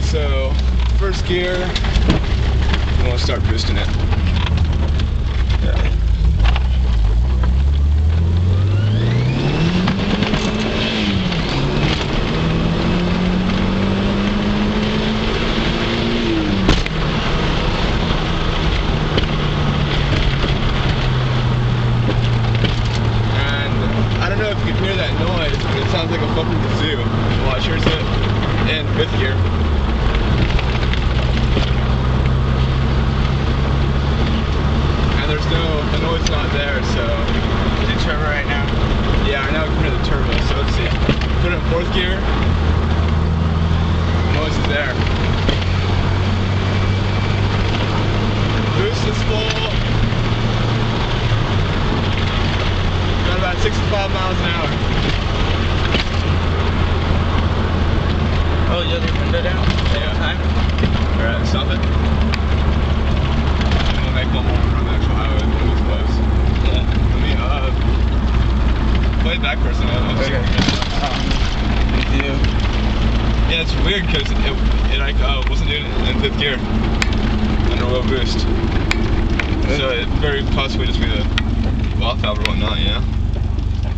So, first gear, I'm gonna start boosting it. Yeah. I don't know if you can hear that noise, but it sounds like a fucking kazoo. Watch, here's it in fifth gear. And the noise is not there, so. Is it turbo right now? Yeah, I now can hear the turbo, so let's see. Put it in fourth gear. The noise is there. Boost is full. Got about 65 miles an hour. Oh, you have the window down? Yeah. Time? Alright, stop it. I'm gonna make one more on the actual highway when it was close. Yeah. Let me, play it back for a second. Okay. You. Yeah, it's weird because it like, wasn't doing it in fifth gear. On a low boost. So it very possibly just be the valve valve or whatnot, you know?